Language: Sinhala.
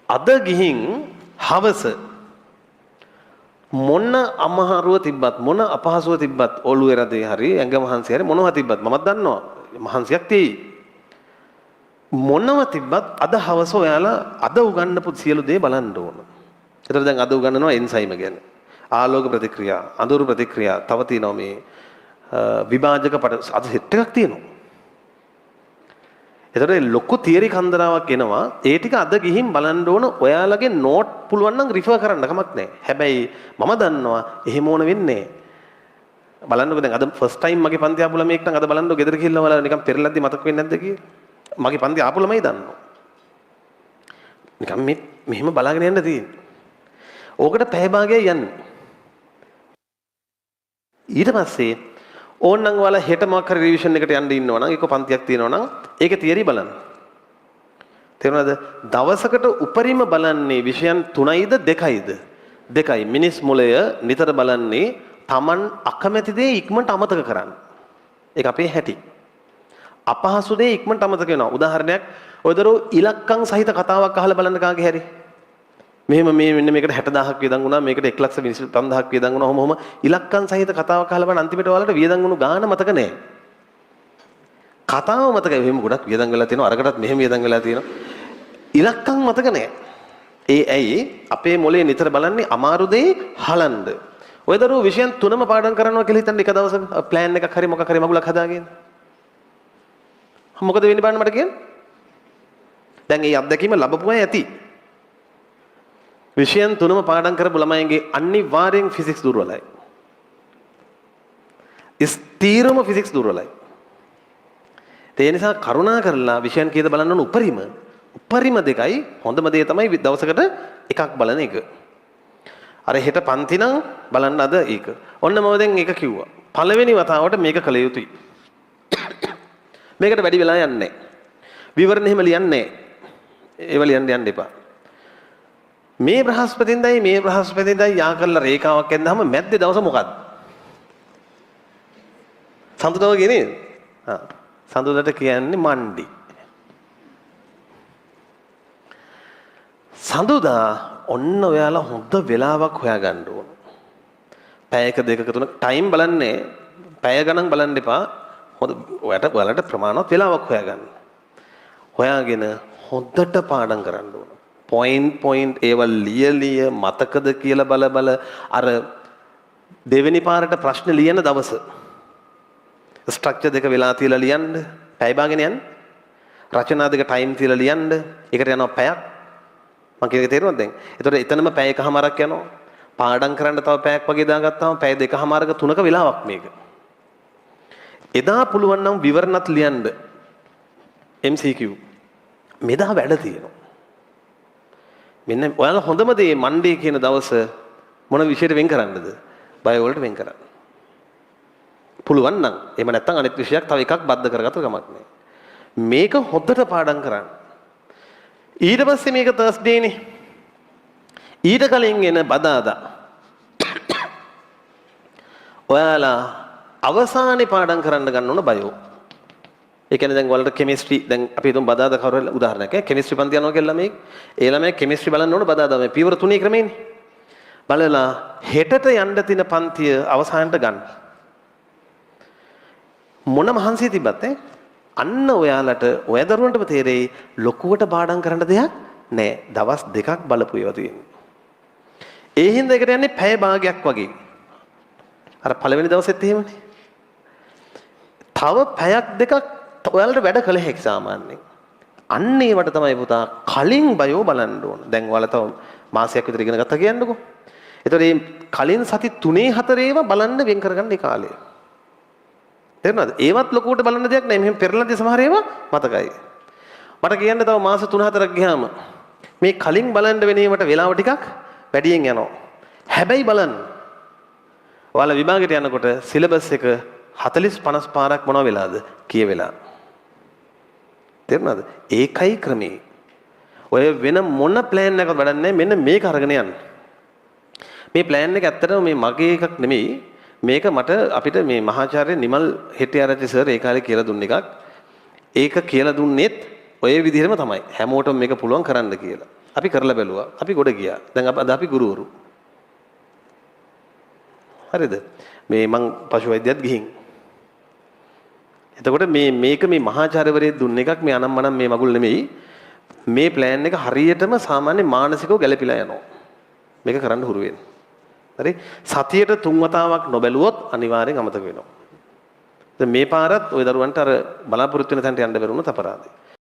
අද ගිහින් හවස මොන අමහරුව තිබ්බත් මොන අපහසුව තිබ්බත් ඔළුවේ රදේ හරි ඇඟ මහන්සිය හරි මොනවා තිබ්බත් මමත් දන්නවා මහන්සියක් තියෙයි. මොනව තිබ්බත් අද හවස ඔයාලා අද උගන්නපු සියලු දේ බලන්න ඕන. ඒතර දැන් අද උගන්නනවා එන්සයිම ගැන. ආලෝක ප්‍රතික්‍රියා, අඳුරු ප්‍රතික්‍රියා, තව තියෙනවා මේ විභාජක පට අද සෙට් එකක් තියෙනවා. ඒතර ලොකු තියරි කන්දරාවක් එනවා. ඒ ටික අද ගිහින් බලන්න ඕන. ඔයාලගේ නෝට් පුළුවන් නම් රිෆර් කරන්න කමක් නැහැ. හැබැයි මම දන්නවා එහෙම ඕන වෙන්නේ නැහැ. බලන්නකෝ දැන් අද ෆස්ට් ටයිම් මගේ පන්ති ආපු ළමයෙක් නම් අද බලන්නකෝ ගෙදර ගිහිල්ලා බලලා නිකන් පෙරලද්දි මතක වෙන්නේ නැද්ද කියලා. මගේ පන්ති ආපු ළමයි දන්නවා. නිකන් මෙහෙම බලාගෙන යන්න තියෙන්නේ. ඕකට පැය භාගයක් යන්නේ. ඊට පස්සේ ඕනනම් ඔයාලා හෙට මොකක් හරි රිවිෂන් එකට යන්න ඉන්නවා නම් ඒක පන්තියක් තියෙනවා නම් ඒකේ තියරි බලන්න. තේරුණාද? දවසකට උපරිම බලන්නේ විෂයන් 3යිද 2යිද? 2යි. මිනිස් මොළය නිතර බලන්නේ Taman අකමැති දේ ඉක්මනට අමතක කරන්න. ඒක අපේ හැටි. අපහසු දේ ඉක්මනට අමතක වෙනවා. උදාහරණයක් ඔය දරෝ ඉලක්කම් සහිත කතාවක් අහලා බලන්න කාගේ හැරි. මෙහෙම මෙන්න මේකට 60000ක් වියදම් වුණා මේකට 1,25,000ක් වියදම් වුණා ඔහොම ඉලක්කම් සහිත කතාවක් අහලා බලන්න අන්තිමට ඔයාලට වියදම් වුණු ගාණ මතක නැහැ. කතාව මතකයි මෙහෙම ගොඩක් වියදම් වෙලා තියෙනවා අරකටත් මෙහෙම වියදම් වෙලා තියෙනවා. ඉලක්කම් මතක නැහැ. ඒ ඇයි අපේ මොලේ නිතර බලන්නේ අමාරු දේ හලන්න. ඔය දරුවෝ විෂයන් 3ම පාඩම් කරනවා කියලා හිතන්න එක දවසක ප්ලෑන් එකක් හරි මොකක් හරි මගුලක් හදාගෙන. මොකද වෙන්නේ බලන්න මට කියන්න. දැන් මේ අත්දැකීම ලැබපු අය ඇති. විෂයන් 3ම පාඩම් කරපු ළමයින්ගේ අනිවාර්යෙන් ෆිසික්ස් දුර්වලයි. ස්ථීරම ෆිසික්ස් දුර්වලයි. ඒ නිසා කරුණා කරලා විෂයන් කීයද බලන්න ඕන උපරිම දෙකයි හොඳම දේ තමයි දවසකට එකක් බලන එක. අර හෙට පන්ති නම් බලන්න අද ඒක. ඔන්න මම දැන් ඒක කිව්වා. පළවෙනි වතාවට මේක කළ යුතුයි. මේකට වැඩි වෙලා යන්නේ නැහැ. විවරණ එහෙම ලියන්නේ නැහැ. ඒව ලියන්න යන්න එපා. මේ බ්‍රහස්පතින්දයි යා කරලා රේඛාවක් ඇඳහම මැද්දේ දවස මොකද්ද? සඳුදාව කියන්නේ? හා. සඳුදාට කියන්නේ මණ්ඩි. සඳුදා ඔන්න ඔයාලා හොඳ වෙලාවක් හොයාගන්න ඕන. පැයක දෙකක තුනක ටයිම් බලන්නේ පැය ගණන් බලන්න එපා. හොඳ ඔයාලට ප්‍රමාණවත් වෙලාවක් හොයාගන්න. හොයාගෙන හොඳට පාඩම් කරන්න ඕන. පොයින්ට් ඒවල් ලියලිය මතකද කියලා බල අර දෙවෙනි පාරට ප්‍රශ්න ලියන දවස ස්ට්‍රක්චර් දෙක වෙලා තියලා ලියන්න පැය භාගගෙන යන්න රචනා දෙක ටයිම් තියලා ලියන්න ඒකට යනවා පැයක් මම කියන්නේ තේරුණාද දැන් එතකොට එතනම පැය එකමාරක් යනවා පාඩම් කරන්න තව පැයක් වගේ දාගත්තාම පැය දෙකමාරක තුනක වෙලාවක් මේක එදා පුළුවන් නම් විවරණත් ලියන්න MCQ මෙදා වැඩ තියෙනවා මෙන්න ඔයාලා හොඳම දේ මන්ඩේ කියන දවස මොන විෂයට වෙන් කරන්නද? බයෝ වලට වෙන් කරන්න. පුළුවන් නම් එහෙම නැත්නම් අනිත් විෂයක් තව එකක් බද්ධ කරගත්ත ගමක් නෑ. මේක හොඳට පාඩම් කරන්න. ඊට පස්සේ මේක තර්ස්ඩේ නේ. ඊට කලින් එන බදාදා. ඔයාලා අවසානයේ පාඩම් කරන්න ගන්න ඕන බයෝ. ඒ කියන්නේ දැන් ඔයාලට කෙමිස්ට්‍රි දැන් අපි හිතමු බදාදා කවුරු උදාහරණයක් කෙමිස්ට්‍රි පන්ති යනවා කියලා ළමයි ඒ ළමයි කෙමිස්ට්‍රි බලන්න ඕන බදාදා මේ පියවර 3 ක්‍රමෙන්නේ බලලා හෙටට යන්න තියෙන පන්තිය අවසානට ගන්න මොන මහන්සිය තිබ්බත් අන්න ඔයාලට ඔය දරුවන්ටම තේරෙයි ලොකුවට පාඩම් කරන්න දෙයක් නෑ දවස් දෙකක් බලපු ඒවා තියෙන්නේ ඒ හින්දා එකට යන්නේ පැය භාගයක් වගේ අර පළවෙනි දවසෙත් එහෙමනේ තව පැයක් දෙකක් ඔයාලට වැඩ කළ හැකි සාමාන්‍යයෙන්. අන්න ඒවට තමයි පුතා කලින් බයෝ බලන්න ඕන. දැන් ඔයාලා තව මාසයක් විතර ඉගෙන ගත්තා කියන්නකෝ. ඒතකොට මේ කලින් සති 3-4 ඒවා බලන්න වෙන් කරගන්න ඒ කාලේ. තේරුණාද? ඒවත් ලොකුවට බලන්න දෙයක් නෑ. මෙහෙම පෙරලද්දී සමහර ඒවා මතකයි. මට කියන්න තව මාස 3-4ක් ගියාම මේ කලින් බලන්න වෙන ඒවාට වෙලාව ටිකක් වැඩියෙන් යනවා. හැබැයි බලන්න. ඔයාලා විභාගයට යනකොට සිලබස් එක 40-50 පාරක් මොනව වෙලාද කියවෙලා. තේරුණාද? ඒකයි ක්‍රමේ. ඔය වෙන මොන ප්ලෑන් එකක්වත් වැඩක් නැහැ. මෙන්න මේක අරගෙන යන්න. මේ ප්ලෑන් එක ඇත්තටම මේ මගේ එකක් නෙමෙයි. මේක මට අපිට මේ මහාචාර්ය නිමල් හෙටිආරච්චි සර් ඒ කාලේ කියලා දුන්න එකක්. ඒක කියලා දුන්නෙත් ඔය විදිහටම තමයි. හැමෝටම මේක පුළුවන් කරන්න කියලා. අපි කරලා බැලුවා. අපි ගොඩ ගියා. දැන් අද අපි ගුරුවරු. හරිද? මේ මං පශු වෛද්‍යයත් ගිහින්. එතකොට මේක මේ මහාචාර්යවරයෙක් දුන්න එකක් මේ අනම්මනම් මේ මගුල් නෙමෙයි. මේ ප්ලෑන් එක හරියටම සාමාන්‍ය මානසිකව ගැලපිලා යනවා. මේක කරන්න හුරු වෙන්න. හරි? සතියට 3 වතාවක් නොබැලුවොත් අනිවාර්යෙන් අමතක වෙනවා. දැන් මේ පාරත් ওই දරුවන්ට අර බලාපොරොත්තු වෙන තැනට යන්න බැරුණොත් අපරාධයි.